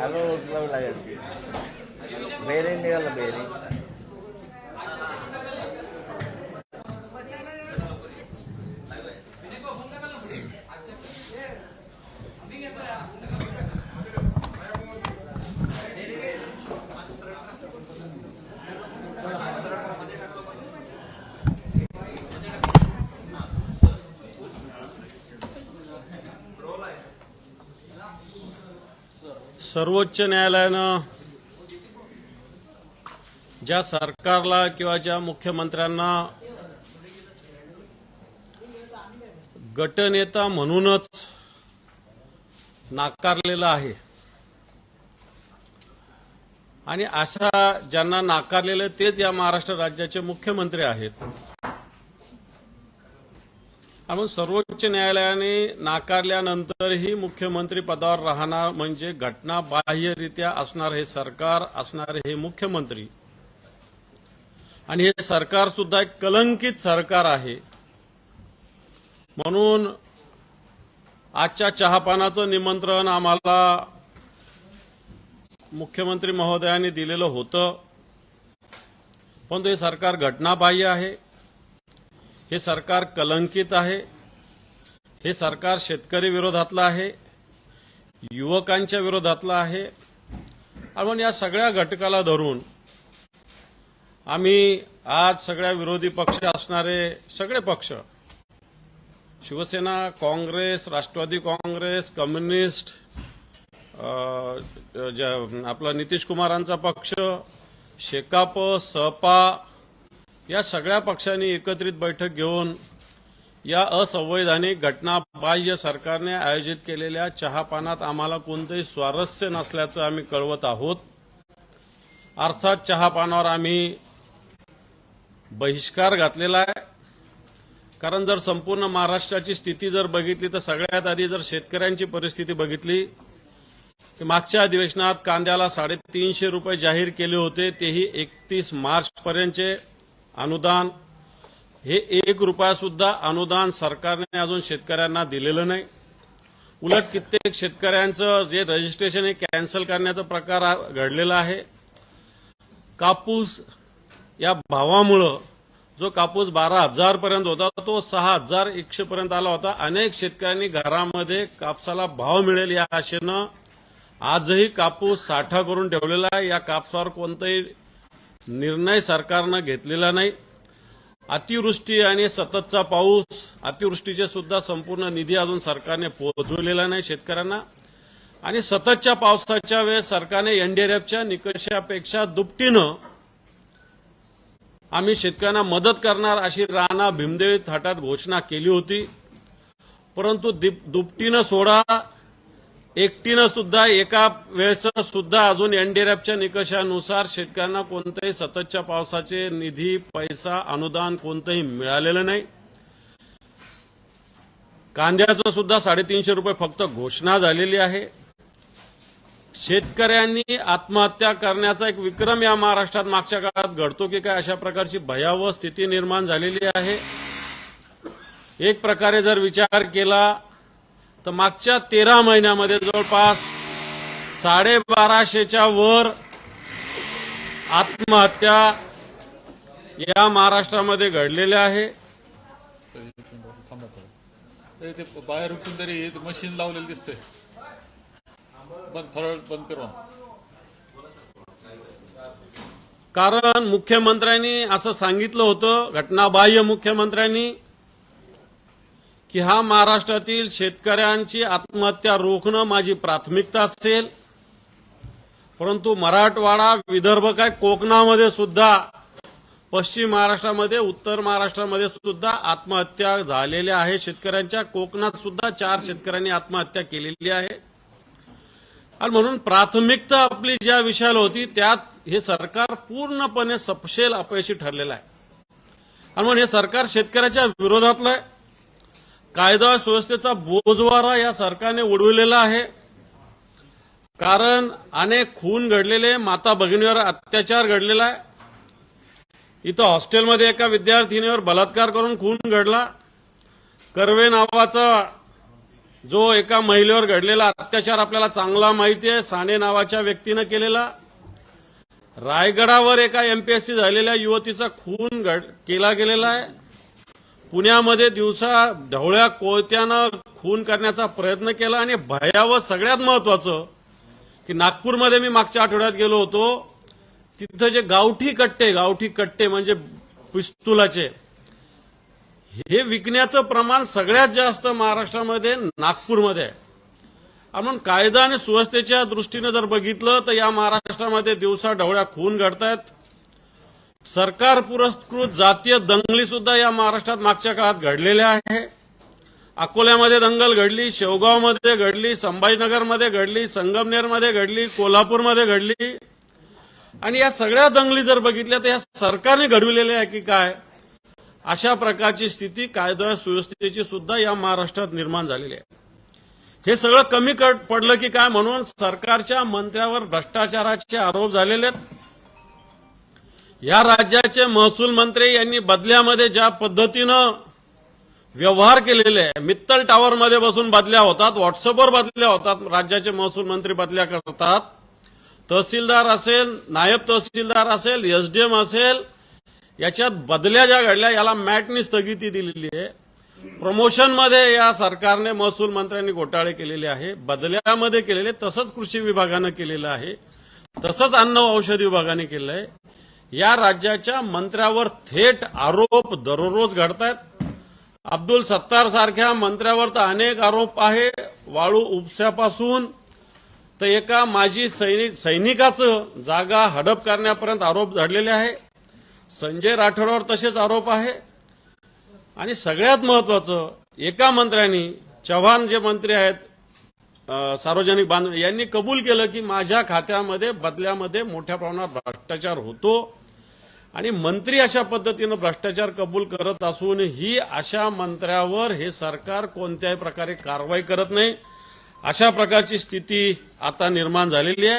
Hello उचलावं लागेल. Bearing निघालं बेरिंग. सर्वोच्च न्यायालयानं ज्या सरकारला किंवा ज्या मुख्यमंत्र्यांना गटनेता म्हणूनच नाकारलेलं आहे आणि अशा ज्यांना नाकारलेलं तेच या महाराष्ट्र राज्याचे मुख्यमंत्री आहेत. आपण सर्वोच्च न्यायालयाने नाकारल्यानंतरही मुख्यमंत्री पदावर राहणार म्हणजे घटनाबाह्यरित्या असणार हे सरकार, असणारे हे मुख्यमंत्री आणि हे सरकार सुद्धा एक कलंकित सरकार आहे. म्हणून आजच्या चहापानाचं निमंत्रण आम्हाला मुख्यमंत्री महोदयांनी दिलेलं होतं, पण हे सरकार घटनाबाह्य आहे, हे सरकार कलंकित आहे, हे सरकार शेतकरी विरोधातलं आहे, युवकांच्या विरोधातलं आहे. आणि या सगळ्या घटकाला धरून आम्ही आज सगळ्या विरोधी पक्ष असणारे सगळे पक्ष, शिवसेना, काँग्रेस, राष्ट्रवादी काँग्रेस, कम्युनिस्ट, आपला नितीश कुमारांचा पक्ष, शेकाप, सपा, या सगळ्या पक्षांनी एकत्रित बैठक घेऊन या असंवैधानिक घटनाबाह्य सरकारने आयोजित केलेल्या चहापानात आम्हाला कोणतेही स्वारस्य नसल्याचं आम्ही कळवत आहोत. अर्थात चहापानावर आम्ही बहिष्कार घातलेला आहे. कारण जर संपूर्ण महाराष्ट्राची स्थिती जर बघितली तर सगळ्यात आधी जर शेतकऱ्यांची परिस्थिती बघितली की मागच्या अधिवेशनात कांद्याला 350 रुपये जाहीर केले होते, तेही 31 मार्च पर्यंतचे अनुदान. हे 1 रुपया सुद्धा अनुदान सरकारने अजून शेतकऱ्यांना दिलेलं नाही. उलट कित्येक शेतकऱ्यांचं जे रजिस्ट्रेशन हे कॅन्सल करण्याचा प्रकार घडलेला आहे. कापूस या भावामुळं जो कापूस 12,000 पर्यंत होता तो 6,100 पर्यंत आला होता. अनेक शेतकऱ्यांनी घरामध्ये कापसाला भाव मिळेल या आशेनं आजही कापूस साठा करून ठेवलेला आहे. या कापसावर कोणताही निर्णय सरकारनं घेतलेला नाही. अतिवृष्टी आणि सततचा पाऊस, अतिवृष्टीचे सुद्धा संपूर्ण निधी अजून सरकारने पोहोचवलेला नाही शेतकऱ्यांना. आणि सततच्या पावसाच्या वेळेस सरकारने एनडीआरएफच्या निकषापेक्षा दुपटीनं आम्ही शेतकऱ्यांना मदत करणार अशी राणा भीमदेवी थाटात घोषणा केली होती. परंतु दुपटीनं सोडा, एकटीनं सुद्धा एका वेळेचं सुद्धा अजून एनडीआरएफच्या निकषानुसार शेतकऱ्यांना कोणतेही सततच्या पावसाचे निधी, पैसा, अनुदान कोणतंही मिळालेलं नाही. कांद्याचं सुद्धा 350 रुपये फक्त घोषणा झालेली आहे. शेतकऱ्यांनी आत्महत्या करण्याचा एक विक्रम या महाराष्ट्रात मागच्या काळात घडतो की काय अशा प्रकारची भयावह स्थिती निर्माण झालेली आहे. एक प्रकारे जर विचार केला तर मागच्या 13 महिन्यामध्ये जवळपास 1250च्या वर आत्महत्या या महाराष्ट्रामध्ये घडलेल्या आहे. बाहेर उठून तरी मशीन लावलेलं दिसतंय. बंद करून. कारण मुख्यमंत्र्यांनी असं सांगितलं होतं, घटनाबाह्य मुख्यमंत्र्यांनी, की हा महाराष्ट्रातील शेतकऱ्यांची आत्महत्या रोखणं माझी प्राथमिकता असेल. परंतु मराठवाडा, विदर्भ, काय कोकणामध्ये सुद्धा, पश्चिम महाराष्ट्रामध्ये, उत्तर महाराष्ट्रामध्ये सुद्धा आत्महत्या झालेल्या आहे शेतकऱ्यांच्या. कोकणात सुद्धा 4 शेतकऱ्यांनी आत्महत्या केलेली आहे. आणि म्हणून प्राथमिकता आपली ज्या विषयाला होती त्यात हे सरकार पूर्णपणे सपशेल अपयशी ठरलेलं आहे. आणि म्हणून हे सरकार शेतकऱ्याच्या विरोधातलं आहे. कायदा सुव्यवस्थेचा बोजवारा या सरकारने उडविलेला आहे. कारण अनेक खून घडलेले, माता भगिनीवर अत्याचार घडलेला आहे. इथं हॉस्टेलमध्ये एका विद्यार्थिनीवर बलात्कार करून खून घडला. कर्वे नावाचा जो एका महिलेवर घडलेला अत्याचार आपल्याला चांगला माहिती आहे, साने नावाच्या व्यक्तीनं केलेला. रायगडावर एका एमपीएससी झालेल्या युवतीचा खून केला गेलेला आहे. पुण्यामध्ये दिवसा ढवळ्या कोयत्यानं खून करण्याचा प्रयत्न केला. आणि भयावह सगळ्यात महत्वाचं की नागपूरमध्ये मी मागच्या आठवड्यात गेलो होतो, तिथं जे गावठी कट्टे म्हणजे पिस्तुलाचे, हे विकण्याचं प्रमाण सगळ्यात जास्त महाराष्ट्रामध्ये नागपूरमध्ये आहे. आपण कायदा आणि सुव्यवस्थेच्या दृष्टीने जर बघितलं तर या महाराष्ट्रामध्ये दिवसा ढवळ्या खून घडतायत. सरकार पुरस्कृत जातीय दंगली सुद्धा या महाराष्ट्रात मागच्या काळात घडलेल्या आहे. अकोल्यामध्ये दंगल घडली, शेवगावमध्ये घडली, संभाजीनगरमध्ये घडली, संगमनेरमध्ये घडली, कोल्हापूरमध्ये घडली. आणि या सगळ्या दंगली जर बघितल्या तर या सरकारने घडविलेल्या आहे की काय, अशा प्रकारची स्थिती कायदा सुव्यवस्थेची सुद्धा या महाराष्ट्रात निर्माण झालेली आहे. हे सगळं कमी पडलं की काय म्हणून सरकारच्या मंत्र्यावर भ्रष्टाचाराचे आरोप झालेले आहेत. या राज्याचे महसूल मंत्री यांनी बदल्यामध्ये ज्या पद्धतीनं व्यवहार केलेले आहे, मित्तल टॉवरमध्ये बसून बदल्या होतात, व्हॉट्सअपवर बदल्या होतात, राज्याचे महसूल मंत्री बदल्या करतात. तहसीलदार असेल, नायब तहसीलदार असेल, एसडीएम असेल, याच्यात बदल्या ज्या घडल्या याला मॅटनी स्थगिती दिलेली आहे. प्रमोशनमध्ये या सरकारने महसूल मंत्र्यांनी घोटाळे केलेले आहे, बदल्यामध्ये केलेले. तसंच कृषी विभागानं केलेलं आहे, तसंच अन्न व औषध विभागाने केलं आहे. या राज्याच्या मंत्र्यावर थेट आरोप दररोज घडतायत. अब्दुल सत्तार सारख्या मंत्र्यावर तर अनेक आरोप आहे, वाळू उपस्यापासून तर एका माजी सैनिकाचं जागा हडप करण्यापर्यंत आरोप घडलेले आहे. संजय राठोडवर तसेच आरोप आहे. आणि सगळ्यात महत्वाचं, एका मंत्र्यांनी, चव्हाण जे मंत्री आहेत सार्वजनिक बांधकाम, यांनी कबूल केलं की माझ्या खात्यामध्ये बदल्यामध्ये मोठ्या प्रमाणात भ्रष्टाचार होतो. आणि मंत्री अशा पद्धतीनं भ्रष्टाचार कबूल करत असूनही अशा मंत्र्यावर हे सरकार कोणत्याही प्रकारे कारवाई करत नाही. अशा प्रकारची स्थिती आता निर्माण झालेली आहे.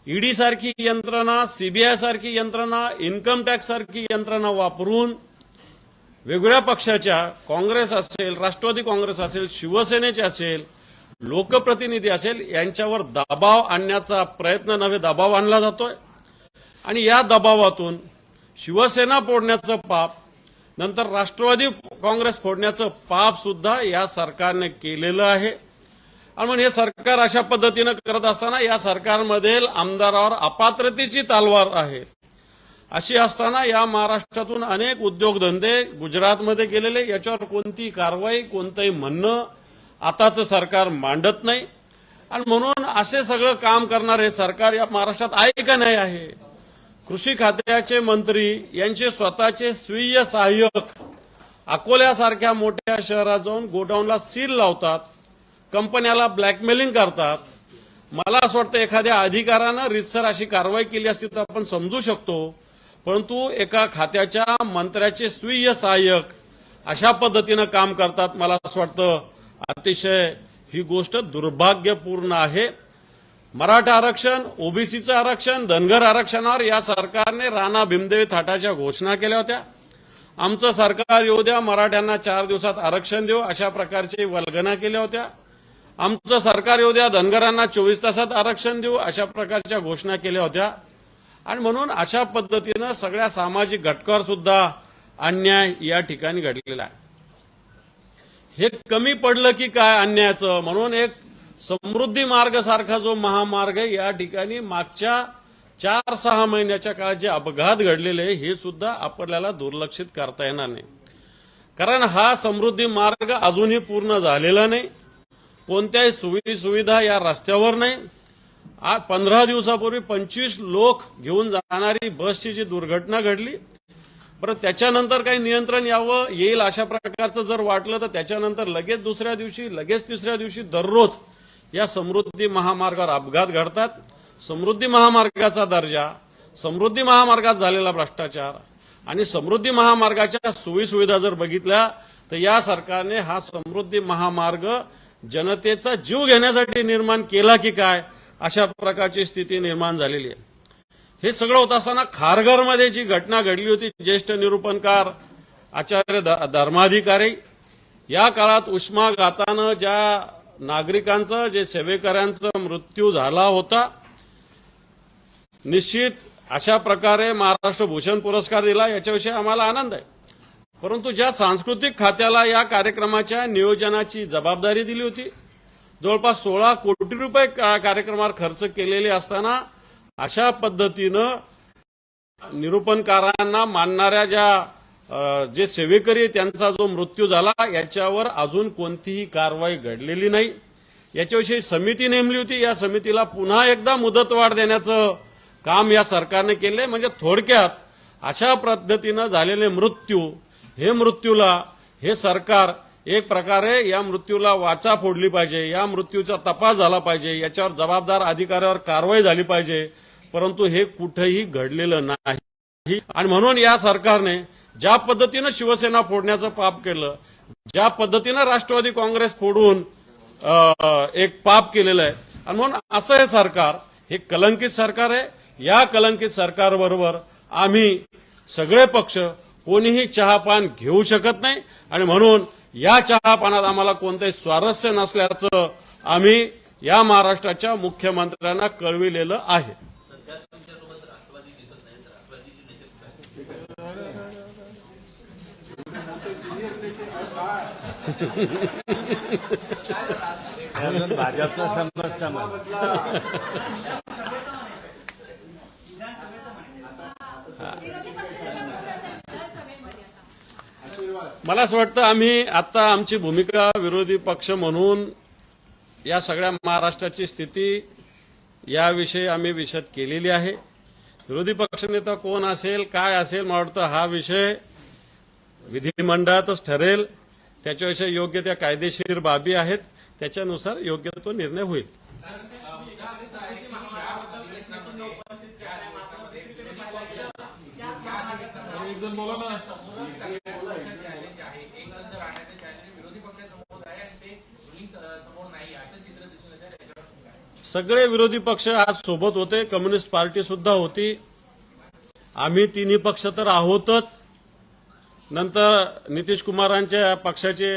ईडी सारखी यंत्रणा, सीबीआय सारखी यंत्रणा, इन्कम टॅक्स सारखी यंत्रणा वापरून वेगवेगळ्या पक्षाच्या, काँग्रेस असेल, राष्ट्रवादी काँग्रेस असेल, शिवसेनेचे असेल, लोकप्रतिनिधी असेल, यांच्यावर दबाव आणण्याचा प्रयत्न नव्हे दबाव आणला जातोय. आणि या दबावातून शिवसेना फोडण्याचं पाप, नंतर राष्ट्रवादी काँग्रेस फोडण्याचं पाप सुद्धा या सरकारने केलेलं आहे. आणि म्हणून हे सरकार अशा पद्धतीनं करत असताना या सरकारमधील आमदारावर अपात्रतेची तलवार आहे. अशी असताना या महाराष्ट्रातून अनेक उद्योगधंदे गुजरातमध्ये गेलेले, याच्यावर कोणती कारवाई, कोणतंही म्हणणं आताचं सरकार मांडत नाही. आणि म्हणून असे सगळं काम करणारे सरकार या महाराष्ट्रात आहे का नाही आहे. कृषी खात्याचे मंत्री यांचे स्वतःचे स्वीय सहाय्यक अकोल्यासारख्या मोठ्या शहरात जाऊन गोडाऊनला सील लावतात, कंपन्याला ब्लॅकमेलिंग करतात. मला असं वाटतं एखाद्या अधिकाऱ्यानं रीतसर अशी कारवाई केली असती तर आपण समजू शकतो, परंतु एका खात्याच्या मंत्र्याचे स्वीय सहाय्यक अशा पद्धतीनं काम करतात. मला असं वाटतं अतिशय ही गोष्ट दुर्भाग्यपूर्ण आहे. मराठा आरक्षण, ओबीसीचं आरक्षण, धनगर आरक्षणावर या सरकारने राणा भीमदेवी थाटाच्या घोषणा केल्या होत्या. आमचं सरकार येऊ द्या, मराठ्यांना 4 दिवसात आरक्षण देऊ, अशा प्रकारची वल्गना केल्या होत्या. आमचं सरकार येऊ द्या, धनगरांना 24 तासात आरक्षण देऊ, अशा प्रकारच्या घोषणा केल्या होत्या. आणि म्हणून अशा पद्धतीनं सगळ्या सामाजिक घटकावर सुद्धा अन्याय या ठिकाणी घडलेला आहे. हे कमी पडलं की काय अन्यायाचं, म्हणून एक समृद्धी मार्ग सारखा जो महामार्ग आहे, या ठिकाणी मागच्या 4-6 महिन्याच्या काळात जे अपघात घडलेले हे सुद्धा आपल्याला दुर्लक्षित करता येणार नाही. कारण हा समृद्धी मार्ग अजूनही पूर्ण झालेला नाही. कोणत्याही सुविधा या रस्त्यावर नाही. 15 दिवसापूर्वी 25 लोक घेऊन जाणारी बसची जी दुर्घटना घडली, परत त्याच्यानंतर काही नियंत्रण येईल अशा प्रकारचं जर वाटलं तर त्याच्यानंतर लगेच दुसऱ्या दिवशी, लगेच तिसऱ्या दिवशी दररोज या समृद्धी महामार्गावर अपघात घडतात. समृद्धी महामार्गाचा दर्जा, समृद्धी मार्गात झालेला भ्रष्टाचार आणि समृद्धी महामार्गाच्या सोयीसुविधा जर बघितल्या तर या सरकारने हा समृद्धी महामार्ग जनतेचा जीव घेण्यासाठी निर्माण केला की काय, अशा प्रकारची स्थिती निर्माण झालेली आहे. हे सगळं होत असताना खारघरमध्ये जी घटना घडली होती, ज्येष्ठ निरूपणकार आचार्य धर्माधिकारी या काळात उष्माघातानं ज्या नागरिकांचा, जे सेवेकऱ्यांचा मृत्यू झाला होता, निश्चित अशा प्रकारे महाराष्ट्र भूषण पुरस्कार दिला, याच्याविषयी आम्हाला आनंद आहे. परंतु ज्या सांस्कृतिक खात्याला या कार्यक्रमाच्या नियोजनाची जबाबदारी दिली होती, जवळपास 16 कोटी रुपये कार्यक्रमावर खर्च केलेले असताना अशा पद्धतीनं निरूपणकारांना मानणाऱ्या जे सेवेकरी त्यांचा जो मृत्यू झाला, याच्यावर अजून कोणतीही कारवाई घडलेली नाही. याच्याविषयी समिती नेमली होती. या समितीला पुन्हा एकदा मुदतवाढ देण्याचं काम या सरकारने केले. म्हणजे थोडक्यात अशा पद्धतीनं झालेले मृत्यू, हे मृत्यूला हे सरकार एक प्रकारे या मृत्यूला वाचा फोडली पाहिजे, या मृत्यूचा तपास झाला पाहिजे, याच्यावर जबाबदार अधिकाऱ्यावर कारवाई झाली पाहिजे. परंतु हे कुठेही घडलेलं नाही. आणि म्हणून या सरकारने ज्या पद्धतीनं शिवसेना फोडण्याचं पाप केलं, ज्या पद्धतीनं राष्ट्रवादी काँग्रेस फोडून एक पाप केलेलं आहे, आणि म्हणून असं हे सरकार हे कलंकित सरकार आहे. या कलंकित सरकारबरोबर आम्ही सगळे पक्ष कोणीही चहापान घेऊ शकत नाही. आणि म्हणून या चहापानात आम्हाला कोणतंही स्वारस्य नसल्याचं आम्ही या महाराष्ट्राच्या मुख्यमंत्र्यांना कळविलेलं आहे. अजून भाजपचं समजतं मला. मला असं वाटतं आम्ही आता आमची भूमिका विरोधी पक्ष म्हणून या सगळ्या महाराष्ट्राची स्थिती याविषयी आम्ही विशद केलेली आहे. विरोधी पक्षनेता कोण असेल, काय असेल, मला वाटतं हा विषय विधिमंडळातच ठरेल. त्याच्याविषयी योग्य त्या कायदेशीर बाबी आहेत, त्याच्यानुसार योग्य तो निर्णय होईल. एकदम बोला ना. सगळे विरोधी पक्ष आज सोबत होते, कम्युनिस्ट पार्टी सुद्धा होती. आम्ही तिन्ही पक्ष तर आहोतच. नंतर नितीश कुमारांच्या पक्षाचे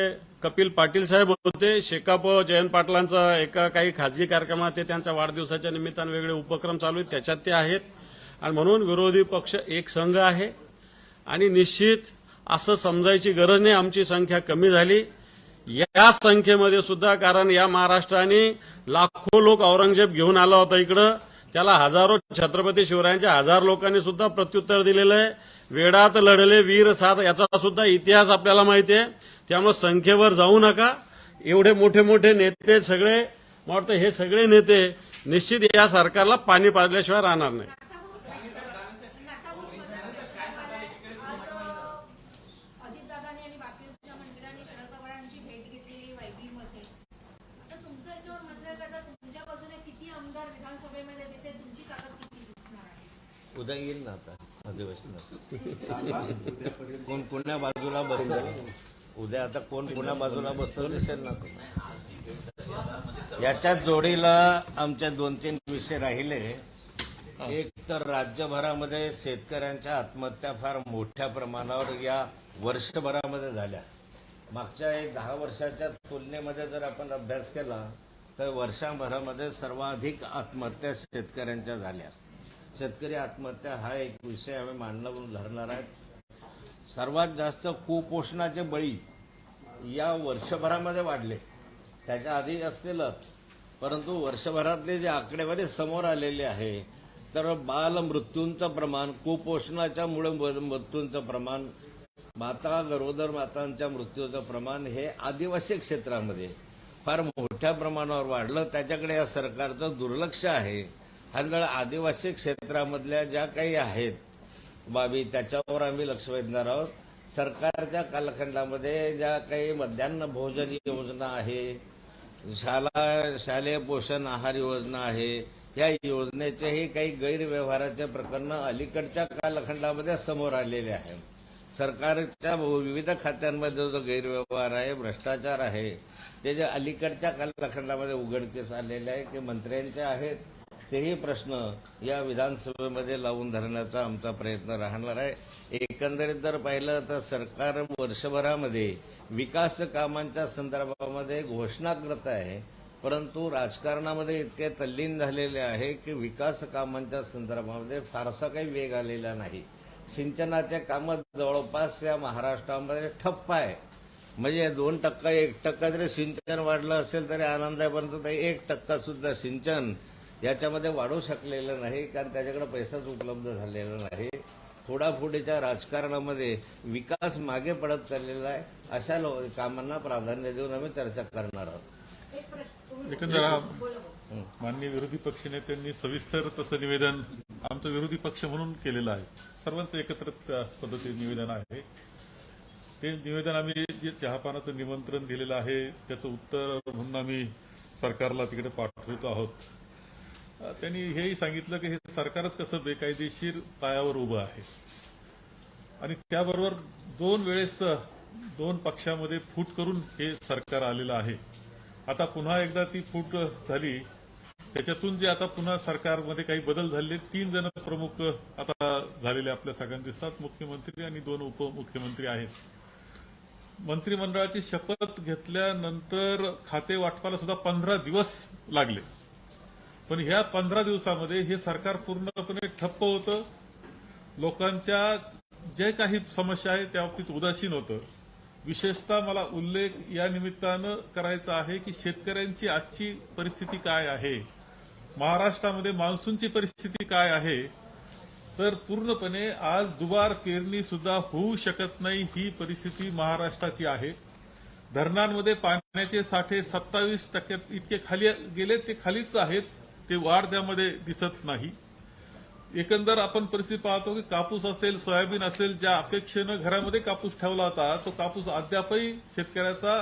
कपिल पाटील साहेब होते. शेकाप जयंत पाटलांचा एका काही खाजगी कार्यक्रमात ते त्यांच्या वाढदिवसाच्या निमित्तानं वेगळे उपक्रम चालू आहेत, त्याच्यात ते आहेत. आणि म्हणून विरोधी पक्ष एक संघ आहे. आणि निश्चित असं समजायची गरज नाही आमची संख्या कमी झाली. या संख्येमध्ये सुद्धा, कारण या महाराष्ट्राने लाखो लोक औरंगजेब घेऊन आला होता इकडं, त्याला हजारो छत्रपती शिवरायांच्या 1000 लोकांनी सुद्धा प्रत्युत्तर दिलेलं आहे. वेडात लढले वीर साथ, याचा सुद्धा इतिहास आपल्याला माहिती आहे. त्यामुळे संख्येवर जाऊ नका. एवढे मोठे मोठे नेते सगळे, मला वाटतं हे सगळे नेते निश्चित या सरकारला पाणी पाजल्याशिवाय राहणार नाही. उद्या येईल ना आता अधिवेशनात. कोण पुण्या बाजूला बसतं उद्या, आता कोण पुण्या बाजूला बसतं दिसेल ना. याच्याच जोडीला आमच्या 2-3 विषय राहिले. एक तर राज्यभरामध्ये शेतकऱ्यांच्या आत्महत्या फार मोठ्या प्रमाणावर या वर्षभरामध्ये झाल्या. मागच्या 10 वर्षाच्या तुलनेमध्ये जर आपण अभ्यास केला तर वर्षभरामध्ये सर्वाधिक आत्महत्या शेतकऱ्यांच्या झाल्या. शेतकरी आत्महत्या हा एक विषय आम्ही मांडला म्हणून धरणार आहे. सर्वात जास्त कुपोषणाचे बळी या वर्षभरामध्ये वाढले. त्याच्या आधी असतीलच, परंतु वर्षभरातले जे आकडेवारी समोर आलेले आहे तर बाल मृत्यूंचं प्रमाण, कुपोषणाच्या मुळे मृत्यूंचं प्रमाण, माता गरोदर मातांच्या मृत्यूचं प्रमाण हे आदिवासी क्षेत्रामध्ये फार मोठ्या प्रमाणावर वाढलं. त्याच्याकडे या सरकारचं दुर्लक्ष आहे. आणि आदिवासी क्षेत्रामधल्या ज्या काही आहेत बाबी त्याच्यावर आम्ही लक्ष वेधणार आहोत. सरकारच्या कालखंडामध्ये ज्या काही मध्यान्ह भोजन योजना आहे शालेय पोषण आहार योजना आहे, या योजनेचेही काही गैरव्यवहाराचे प्रकरण अलीकडच्या कालखंडामध्ये समोर आलेले आहे. सरकारच्या विविध खात्यांमध्ये जो गैरव्यवहार आहे, भ्रष्टाचार आहे, ते जे अलीकडच्या कालखंडामध्ये उघडकीस आलेले आहे की मंत्र्यांचे आहेत, तेही प्रश्न या विधानसभेमध्ये लावून धरण्याचा आमचा प्रयत्न राहणार आहे. एकंदरीत जर पाहिलं तर सरकार वर्षभरामध्ये विकास कामांच्या संदर्भामध्ये घोषणा करत आहे, परंतु राजकारणामध्ये इतके तल्लीन झालेले आहे की विकास कामांच्या संदर्भामध्ये फारसा काही वेग आलेला नाही. सिंचनाचे कामं जवळपास या महाराष्ट्रामध्ये ठप्प आहे. म्हणजे 2%, 1% जरी सिंचन वाढलं असेल तरी आनंद आहे, परंतु ते 1% सुद्धा सिंचन याच्यामध्ये वाढू शकलेलं नाही, कारण त्याच्याकडे पैसाच उपलब्ध झालेला नाही. फोडाफोडीच्या राजकारणामध्ये विकास मागे पडत चाललेला आहे. अशा कामांना प्राधान्य देऊन आम्ही चर्चा करणार आहोत. एकंदर माननीय विरोधी पक्षनेत्यांनी सविस्तर तसं निवेदन आमचं विरोधी पक्ष म्हणून केलेलं आहे. सर्वांचं एकत्रित पद्धतीने निवेदन आहे. ते निवेदन आम्ही जे चहापानाचं निमंत्रण दिलेलं आहे त्याचं उत्तर म्हणून आम्ही सरकारला तिकडे पाठवतो आहोत. त्यांनी हेही सांगितलं की हे सरकारच कसं बेकायदेशीर पायावर उभं आहे आणि त्याबरोबर 2 वेळेस 2 पक्षामध्ये फूट करून हे सरकार आलेलं आहे. आता पुन्हा एकदा ती फूट झाली, त्याच्यातून जे आता पुन्हा सरकारमध्ये काही बदल झाले. 3 जण प्रमुख आता झालेले आपल्या सगळ्यांना दिसतात, मुख्यमंत्री आणि 2 उपमुख्यमंत्री आहेत. मंत्रिमंडळाची शपथ घेतल्यानंतर खाते वाटपाला सुद्धा 15 दिवस लागले, पण ह्या 15 दिवसामध्ये हे सरकार पूर्णपणे ठप्प होतं. लोकांच्या जे काही समस्या आहे त्या बाबतीत उदासीन होतं. विशेषतः मला उल्लेख या निमित्तानं करायचा आहे की शेतकऱ्यांची आजची परिस्थिती काय आहे, महाराष्ट्रामध्ये मान्सूनची परिस्थिती काय आहे, तर पूर्णपणे आज दुबार पेरणी सुद्धा होऊ शकत नाही ही परिस्थिती महाराष्ट्राची आहे. धरणांमध्ये पाण्याचे साठे 27% इतके खाली गेले, ते खालीच आहेत, ते वाढ त्यामध्ये दिसत नाही. एकंदर आपण परिस्थिती पाहतो की कापूस असेल, सोयाबीन असेल, ज्या अपेक्षेनं घरामध्ये कापूस ठेवला होता तो कापूस अद्यापही शेतकऱ्याचा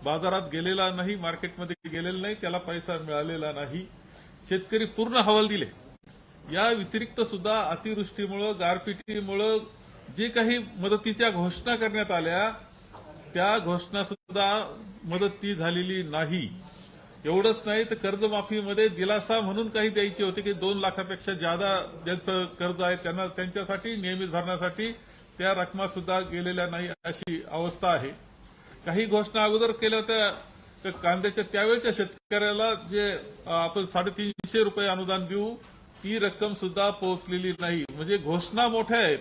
बाजारात गेलेला नाही, मार्केटमध्ये गेलेला नाही, त्याला पैसा मिळालेला नाही. शेतकरी पूर्ण हवालदिले. या व्यतिरिक्त सुद्धा अतिवृष्टीमुळं, गारपिटीमुळं जे काही मदतीच्या घोषणा करण्यात आल्या त्या घोषणा सुद्धा मदती झालेली नाही. एवढंच नाही तर कर्जमाफीमध्ये दिलासा म्हणून काही द्यायचे होते की 2 लाखापेक्षा जादा ज्यांचं कर्ज आहे त्यांना त्यांच्यासाठी नियमित भरण्यासाठी त्या रकमा सुद्धा गेलेल्या नाही अशी अवस्था आहे. काही घोषणा अगोदर केल्या होत्या तर कांद्याच्या त्यावेळच्या शेतकऱ्याला जे आपण 350 रुपये अनुदान देऊ ती रक्कम सुद्धा पोहोचलेली नाही. म्हणजे घोषणा मोठ्या आहेत,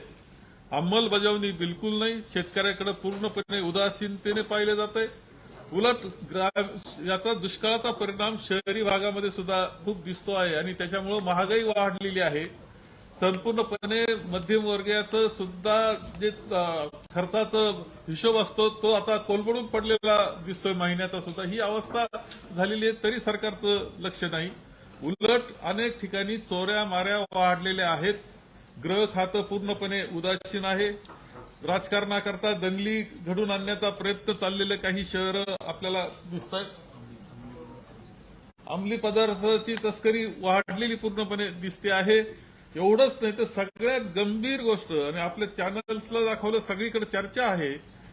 अंमलबजावणी बिलकुल नाही. शेतकऱ्याकडे पूर्णपणे उदासीनतेने पाहिले जाते. उलट याचा दुष्काळाचा परिणाम शहरी भागामध्ये सुद्धा खूप दिसतो आहे आणि त्याच्यामुळे महागाई वाढलेली आहे. संपूर्णपणे मध्यमवर्गीयाचं सुद्धा जे खर्चाचा हिशोब असतो तो आता कोलमडून पडलेला दिसतोय महिन्याचा सुद्धा. ही अवस्था झालेली आहे तरी सरकारचं लक्ष नाही. उलट अनेक ठिकाणी चोऱ्या माऱ्या वाढलेल्या आहेत. गृह खातं पूर्णपणे उदासीन आहे. राजकारणाकरता दंगली घडून आणण्याचा प्रयत्न चाललेले काही शहरं आपल्याला दिसत आहेत. अंमली पदार्थाची तस्करी वाढलेली पूर्णपणे दिसते आहे. एवढंच नाही तर सगळ्यात गंभीर गोष्ट आणि आपल्या चॅनल्सला दाखवलं, सगळीकडे चर्चा आहे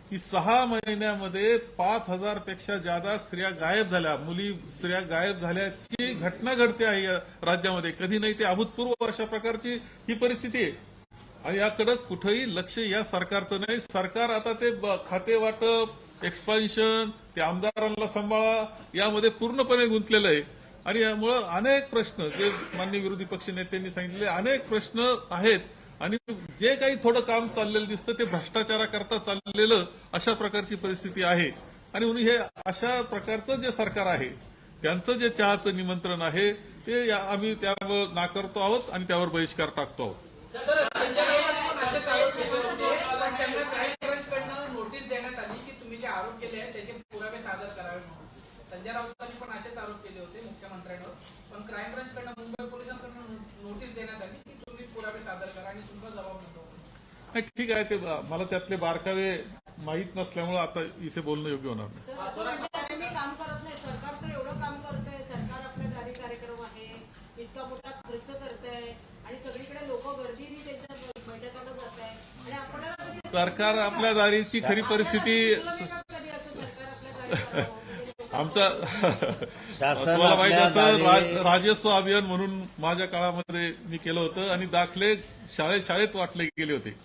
की 6 महिन्यामध्ये 5,000 पेक्षा जादा स्त्रिया गायब झाल्या, मुली स्त्रिया गायब झाल्याची घटना घडते आहे या राज्यामध्ये. कधी नाही ते अभूतपूर्व अशा प्रकारची ही परिस्थिती आहे आणि याकडे कुठेही लक्ष या सरकारचं नाही. सरकार आता ते खाते वाटप, एक्सपान्शन, ते आमदारांना सांभाळा यामध्ये पूर्णपणे गुंतलेलं आहे आणि यामुळं अनेक प्रश्न जे माननीय विरोधी पक्ष नेत्यांनी सांगितले अनेक प्रश्न आहेत आणि जे काही थोडं काम चाललेलं दिसतं ते भ्रष्टाचाराकरता चाललेलं अशा प्रकारची परिस्थिती आहे. आणि म्हणून हे अशा प्रकारचं जे सरकार आहे त्यांचं जे चहाचं निमंत्रण आहे ते आम्ही त्यावर नाकारतो आहोत आणि त्यावर बहिष्कार टाकतो आहोत. नोटीस देण्यात आली की तुम्ही जे आरोप केले आहेत त्याचे पुरावे सादर करावे म्हणून. संजय राऊतांनी पण असेच आरोप केले होते मुख्यमंत्र्यांवर, पण क्राईम ब्रांचकडनं मुंबई पोलिसांकडून नोटीस देण्यात आली की तुम्ही पुरावे सादर करा आणि तुमचा जबाब नको. ठीक आहे, ते मला त्यातले बारकावे माहीत नसल्यामुळे आता इथे बोलणं योग्य होणार नाही. काम करत नाही सरकार. सरकार आपल्या दारीची खरी परिस्थिती आमचा शासन तुम्हाला माहिती आपल्या असं दारी- राजस्व अभियान म्हणून माझ्या काळामध्ये मी केलं होतं आणि दाखले शाळेत वाटले गेले होते.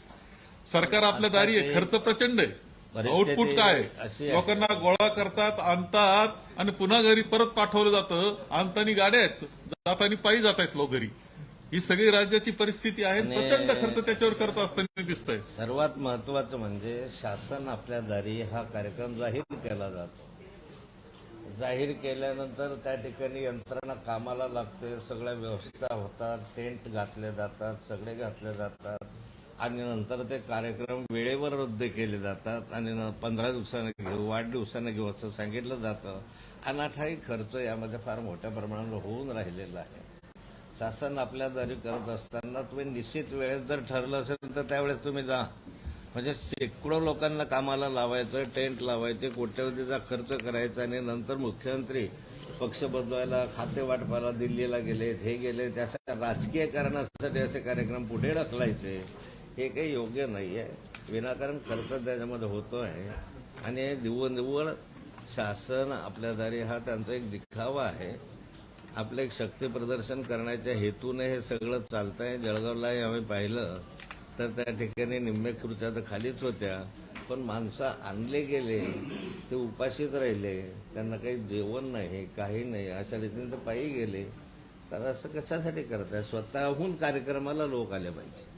सरकार आपल्या दारी आहे, खर्च प्रचंड आहे. परिस्थिती आउटपुट काय अशी आहे? आहे. लोकांना गोळा करतात, आणतात आणि पुन्हा घरी परत पाठवलं जातं. आणताना गाड्या आहेत, जाताना पायी जात आहेत लोक घरी. ही सगळी राज्याची परिस्थिती आहे. आणि- प्रचंड खर्च त्याच्यावर करत असताना दिसतंय. सर्वात महत्वाचं म्हणजे शासन आपल्या दारी हा कार्यक्रम जाहीर केला जातो. जाहीर केल्यानंतर त्या ठिकाणी यंत्रणा कामाला लागते, सगळ्या व्यवस्था होतात, टेंट घातले जातात, सगळे घातले जातात आणि नंतर ते कार्यक्रम वेळेवर रद्द केले जातात आणि 15 दिवसानं घेऊ, वाढदिवसानं घेऊ असं सांगितलं जातं. अनाठाई खर्च यामध्ये फार मोठ्या प्रमाणावर होऊन राहिलेला आहे. शासन आपल्या दारी करत असताना तुम्ही निश्चित वेळेत जर ठरलं असेल तर त्यावेळेस तुम्ही जा. म्हणजे शेकडो लोकांना कामाला लावायचं, टेंट लावायचे, कोट्यवधीचा खर्च करायचा आणि नंतर मुख्यमंत्री पक्ष बदलायला, खाते वाटपाला दिल्लीला गेलेत, हे गेले, त्याच्या राजकीय कारणासाठी असे कार्यक्रम पुढे ढकलायचे हे काही योग्य नाही आहे. विनाकारण खर्च त्याच्यामध्ये होतो आहे आणि निव्वळ शासन आपल्या दारी हा त्यांचा एक दिखावा आहे. आपलं एक शक्ती प्रदर्शन करण्याच्या हेतूने हे सगळं चालतंय. जळगावलाही आम्ही पाहिलं तर त्या ठिकाणी निम्मे खुर्च्या तर खालीच होत्या, पण माणसं आणले गेले, ते उपाशीच राहिले, त्यांना काही जेवण नाही, काही नाही, अशा रीतीने ते पायी गेले. तर असं कशासाठी करताय? स्वतःहून कार्यक्रमाला लोक आले पाहिजे.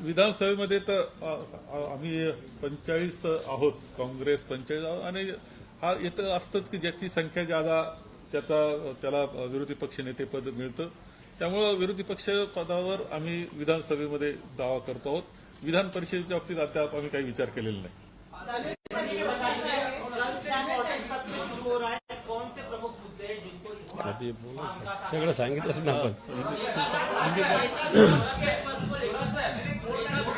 विधानसभेमध्ये तर आम्ही 45 आहोत, काँग्रेस 45 आहोत आणि हा येतं असतंच की ज्याची संख्या ज्यादा त्याला विरोधी पक्ष नेतेपद मिळतं. त्यामुळं विरोधी पक्ष पदावर आम्ही विधानसभेमध्ये दावा करतो आहोत. विधान परिषदेच्या बाबतीत अद्याप आम्ही काही विचार केलेला नाही. सगळं सांगितलंच ना आपण.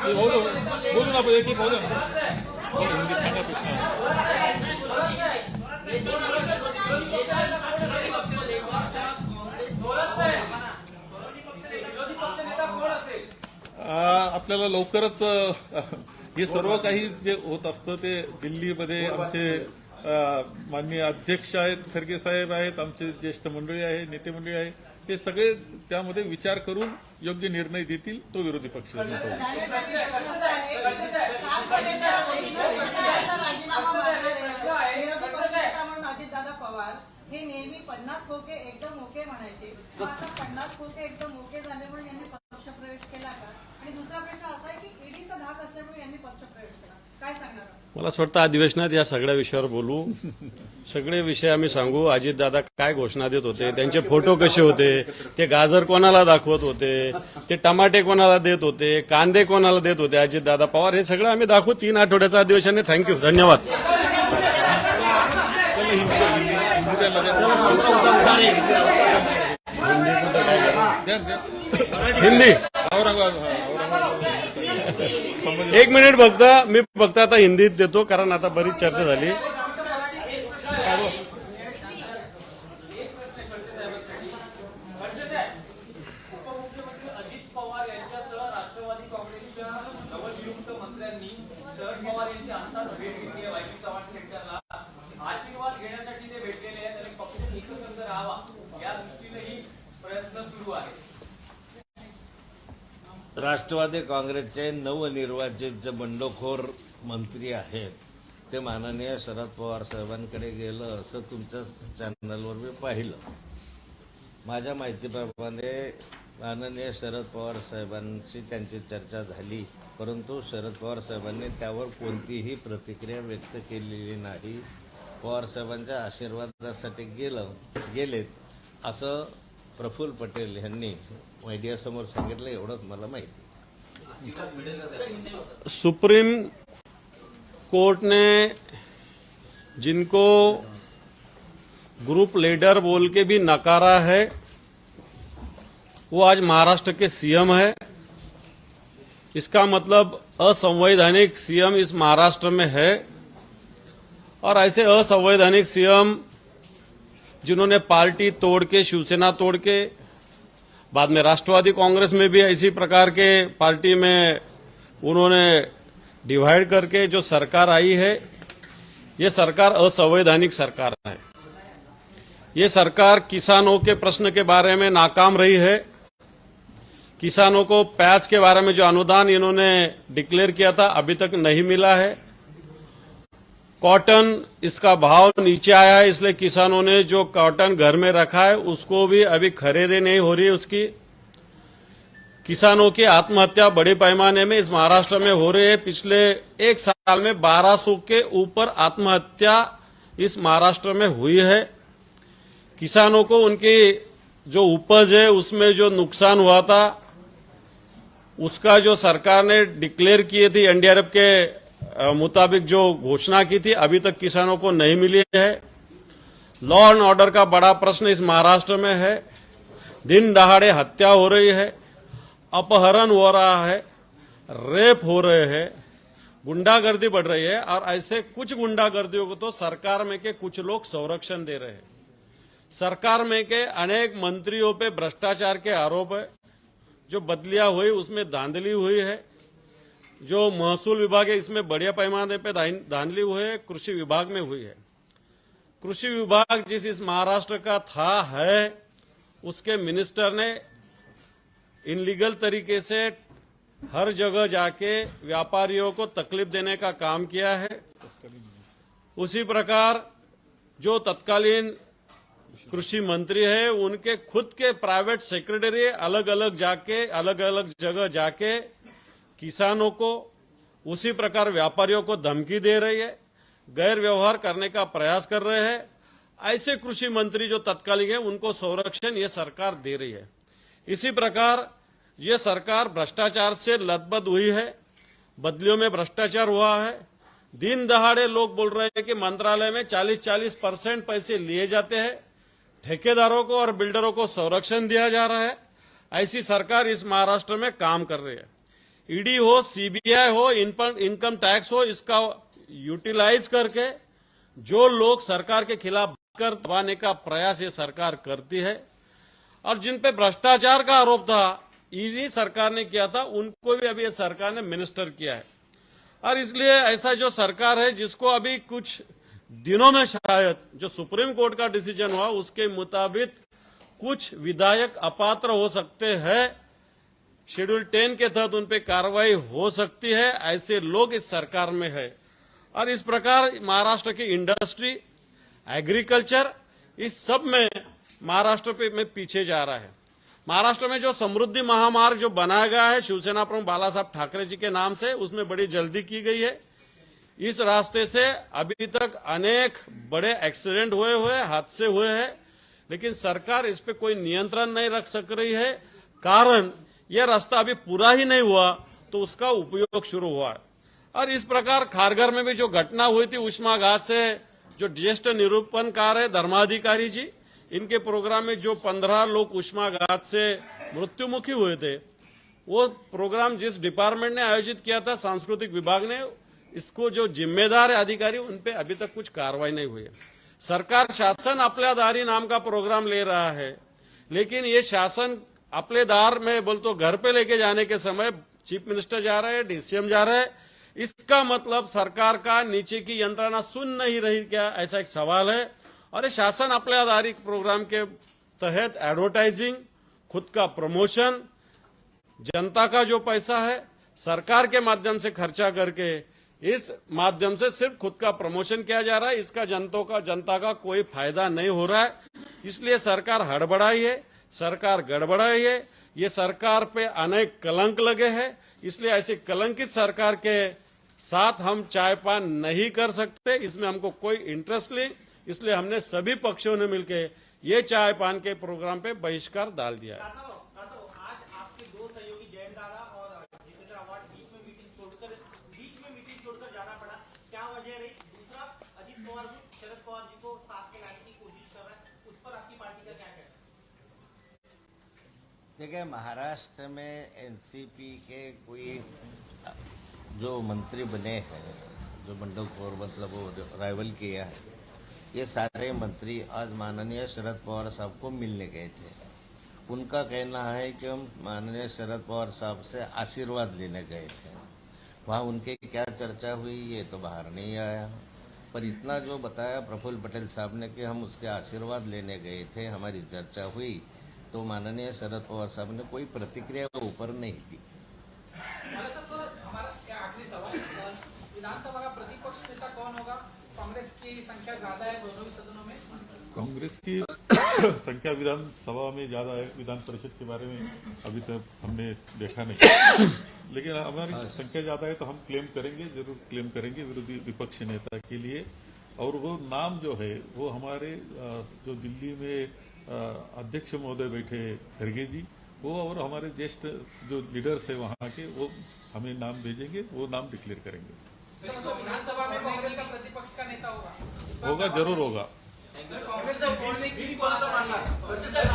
बोलू ना आपण एक एक बोलू ना. हिंदी सांगा आपल्याला लवकरच हे सर्व काही जे होत असतं ते दिल्लीमध्ये आमचे माननीय अध्यक्ष आहेत, खरगे साहेब आहेत, आमचे ज्येष्ठ मंडळी आहे, नेते मंडळी आहे, हे सगळे त्यामध्ये विचार करून योग्य निर्णय देतील. तो विरोधी पक्ष अजितदादा पवार हे नेहमी 50 खोके एकदम ओके म्हणायचे. आता 50 खोके एकदम ओके झाल्यामुळे यांनी पक्षप्रवेश केला का? आणि दुसरा प्रश्न असा आहे की ईडीचा धाक असल्यामुळे यांनी पक्षप्रवेश केला, काय सांगणार? मला असं वाटतं अधिवेशनात या सगळ्या विषयावर बोलू, सगळे विषय आम्ही सांगू. अजितदादा काय घोषणा देत होते, त्यांचे फोटो कसे होते, ते गाजर कोणाला दाखवत होते, ते टमाटे कोणाला देत होते, कांदे कोणाला देत होते अजितदादा पवार, हे सगळं आम्ही दाखवू 3 आठवड्याचं अधिवेशन आहे. थँक्यू, धन्यवाद. हिंदी एक मिनिट मी फक्त आता हिंदीत देतो कारण आता बरीच चर्चा झाली. अजित पवार यांच्यासह राष्ट्रवादी काँग्रेसच्या नवनियुक्त मंत्र्यांनी शरद पवार यांची आत्ताच भेट घेतली आहे. वायली चव्हाण सेंटरला आशीर्वाद घेण्यासाठी ते भेटलेले आहेत आणि पक्ष एकसंध राहावा या दृष्टीनेही प्रयत्न सुरू आहे. राष्ट्रवादी काँग्रेसचे नवनिर्वाचित जे बंडखोर मंत्री आहेत ते माननीय शरद पवार साहेबांकडे गेलं असं तुमच्या चॅनलवर मी पाहिलं. माझ्या माहितीप्रमाणे माननीय शरद पवार साहेबांशी त्यांची चर्चा झाली, परंतु शरद पवार साहेबांनी त्यावर कोणतीही प्रतिक्रिया व्यक्त केलेली नाही. पवार साहेबांच्या आशीर्वादासाठी गेलेत असं प्रफुल्ल पटेल यांनी मीडियासमोर सांगितलं, एवढंच मला माहिती. सुप्रीम कोर्ट ने जिनको ग्रुप लीडर बोल के भी नकारा है वो आज महाराष्ट्र के सीएम है. इसका मतलब असंवैधानिक सीएम इस महाराष्ट्र में है और ऐसे असंवैधानिक सीएम जिन्होंने पार्टी तोड़ के, शिवसेना तोड़ के, बाद में राष्ट्रवादी कांग्रेस में भी इसी प्रकार के पार्टी में उन्होंने डिवाइड करके जो सरकार आई है, ये सरकार असंवैधानिक सरकार है। ये सरकार किसानों के प्रश्न के बारे में नाकाम रही है। किसानों को प्याज के बारे में जो अनुदान इन्होंने डिक्लेयर किया था अभी तक नहीं मिला है। कॉटन, इसका भाव नीचे आया है, इसलिए किसानों ने जो कॉटन घर में रखा है उसको भी अभी खरीदी नहीं हो रही है उसकी। किसानों की आत्महत्या बड़े पैमाने में इस महाराष्ट्र में हो रही है। पिछले एक साल में 1200 के ऊपर आत्महत्या इस महाराष्ट्र में हुई है। किसानों को उनकी जो उपज है उसमें जो नुकसान हुआ था उसका जो सरकार ने डिक्लेयर किए थी एनडीआरएफ के मुताबिक जो घोषणा की थी अभी तक किसानों को नहीं मिली है। लॉ एंड ऑर्डर का बड़ा प्रश्न इस महाराष्ट्र में है। दिन दहाड़े हत्या हो रही है, अपहरण हो रहा है, रेप हो रहे हैं, गुंडागर्दी बढ़ रही है और ऐसे कुछ गुंडागर्दियों को तो सरकार में के कुछ लोग संरक्षण दे रहे हैं। सरकार में के अनेक मंत्रियों पे भ्रष्टाचार के आरोप है। जो बदलियां हुई उसमें धांधली हुई है। जो महसूल विभाग है इसमें बड़े पैमाने पे धांधली हुई है। कृषि विभाग में हुई है। कृषि विभाग जिस इस महाराष्ट्र का था है उसके मिनिस्टर ने इनलीगल तरीके से हर जगह जाके व्यापारियों को तकलीफ देने का काम किया है। उसी प्रकार जो तत्कालीन कृषि मंत्री है उनके खुद के प्राइवेट सेक्रेटरी अलग अलग जगह जाके किसानों को, उसी प्रकार व्यापारियों को धमकी दे रही है, गैर व्यवहार करने का प्रयास कर रहे हैं। ऐसे कृषि मंत्री जो तत्कालीन है उनको संरक्षण ये सरकार दे रही है। इसी प्रकार ये सरकार भ्रष्टाचार से लथबथ हुई है। बदलियों में भ्रष्टाचार हुआ है। दिन दहाड़े लोग बोल रहे हैं कि मंत्रालय में 40% पैसे लिए जाते हैं। ठेकेदारों को और बिल्डरों को संरक्षण दिया जा रहा है। ऐसी सरकार इस महाराष्ट्र में काम कर रही है। ईडी हो, सीबीआई हो, इनकम टैक्स हो, इसका यूटिलाइज करके जो लोग सरकार के खिलाफ कर दबाने का प्रयास ये सरकार करती है। और जिन पे भ्रष्टाचार का आरोप था ईडी सरकार ने किया था उनको भी अभी ये सरकार ने मिनिस्टर किया है। और इसलिए ऐसा जो सरकार है जिसको अभी कुछ दिनों में शायद जो सुप्रीम कोर्ट का डिसीजन हुआ उसके मुताबिक कुछ विधायक अपात्र हो सकते हैं, शेड्यूल 10 के तहत उन पे कार्रवाई हो सकती है। ऐसे लोग इस सरकार में है। और इस प्रकार महाराष्ट्र की इंडस्ट्री, एग्रीकल्चर, इस सब में महाराष्ट्र में पीछे जा रहा है। महाराष्ट्र में जो समृद्धि महामार्ग जो बनाया गया है शिवसेना प्रमुख बाला साहब ठाकरे जी के नाम से, उसमें बड़ी जल्दी की गई है। इस रास्ते से अभी तक अनेक बड़े एक्सीडेंट हुए हादसे हुए हैं, लेकिन सरकार इस पे कोई नियंत्रण नहीं रख सक रही है। कारण यह रास्ता अभी पूरा ही नहीं हुआ तो उसका उपयोग शुरू हुआ है। और इस प्रकार खारघर में भी जो घटना हुई थी उष्माघात से, जो ज्येष्ठ निरूपणकार है धर्माधिकारी जी, इनके प्रोग्राम में जो 15 लोग उष्माघात से मृत्युमुखी हुए थे, वो प्रोग्राम जिस डिपार्टमेंट ने आयोजित किया था सांस्कृतिक विभाग ने, इसको जो जिम्मेदार है अधिकारी उन पे अभी तक कुछ कार्रवाई नहीं हुई है। सरकार शासन आपल्या दारी नाम का प्रोग्राम ले रहा है, लेकिन ये शासन अपने दार में बोल तो घर पे लेके जाने के समय चीफ मिनिस्टर जा रहे हैं, डीसीएम जा रहे हैं। इसका मतलब सरकार का नीचे की यंत्रणा सुन नहीं रही क्या, ऐसा एक सवाल है। और ये शासन अपने आधारित प्रोग्राम के तहत एडवर्टाइजिंग, खुद का प्रमोशन, जनता का जो पैसा है सरकार के माध्यम से खर्चा करके इस माध्यम से सिर्फ खुद का प्रमोशन किया जा रहा है। इसका जनता का कोई फायदा नहीं हो रहा है। इसलिए सरकार हड़बड़ाई है, सरकार गड़बड़ाई है। ये सरकार पे अनेक कलंक लगे हैं। इसलिए ऐसी कलंकित सरकार के साथ हम चाय पान नहीं कर सकते, इसमें हमको कोई इंटरेस्ट नहीं। इसलिए हमने सभी पक्षों ने मिलकर ये चाय पान के प्रोग्राम पे बहिष्कार डाल दिया है। आज आपके दो सहयोगी जयंत दादा और जितेंद्र अवार्ड बीच में मीटिंग छोड़कर जाना पड़ा, क्या वजह रही? दूसरा, अजीत पवार जी शरद पवार जी को साथ में लाने की कोशिश कर रहा है, उस पर आपकी पार्टी का क्या कहना है? देखिए, महाराष्ट्र में एनसीपी के कोई जो मंत्री बने हैं, जो बंडखोर मतलब वो राइवल किया है, ये सारे मंत्री आज माननीय शरद पवार साहब को मिलने गए थे। उनका कहना है कि हम माननीय शरद पवार साहब से आशीर्वाद लेने गए थे। वहाँ उनके क्या चर्चा हुई ये तो बाहर नहीं आया, पर इतना जो बताया प्रफुल्ल पटेल साहब ने कि हम उसके आशीर्वाद लेने गए थे, हमारी चर्चा हुई, तो माननीय शरद पवार साहब ने कोई प्रतिक्रिया ऊपर नहीं दी। मला सर तो हमारा ये आखिरी सवाल, विधानसभा का प्रतिपक्ष नेता कौन होगा? कांग्रेस की संख्या ज्यादा है दोनों ही सदनों में। कांग्रेस की संख्या विधानसभा में ज्यादा है, विधान परिषद के बारे में अभी तक हमने देखा नहीं, लेकिन हमारी संख्या ज्यादा है तो हम क्लेम करेंगे, जरूर क्लेम करेंगे विरोधी विपक्ष नेता के लिए। और वो नाम जो है वो हमारे जो दिल्ली में अध्यक्ष महोदय बैठे खरगे जी, वो और हमारे ज्येष्ठ जो लीडर्स है वहाँ के, वो हमें नाम भेजेंगे, वो नाम डिक्लेयर करेंगे। सर मतलब विधानसभा में कांग्रेस का प्रतिपक्ष का नेता होगा? होगा, जरूर होगा। काँग्रेसचा व्हीप कोणाचा मानणार? खडसे साहेब,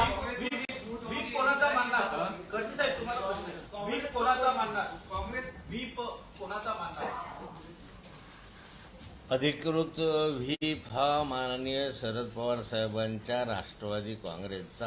व्हीप कोणाचा मानणार? खडसे साहेब, तुम्हाला प्रश्न आहे. व्हीप कोणाचा मानणार? काँग्रेस व्हीप कोणाचा मानणार? अधिकृत व्हीप हा माननीय शरद पवार साहेबांच्या राष्ट्रवादी काँग्रेसचा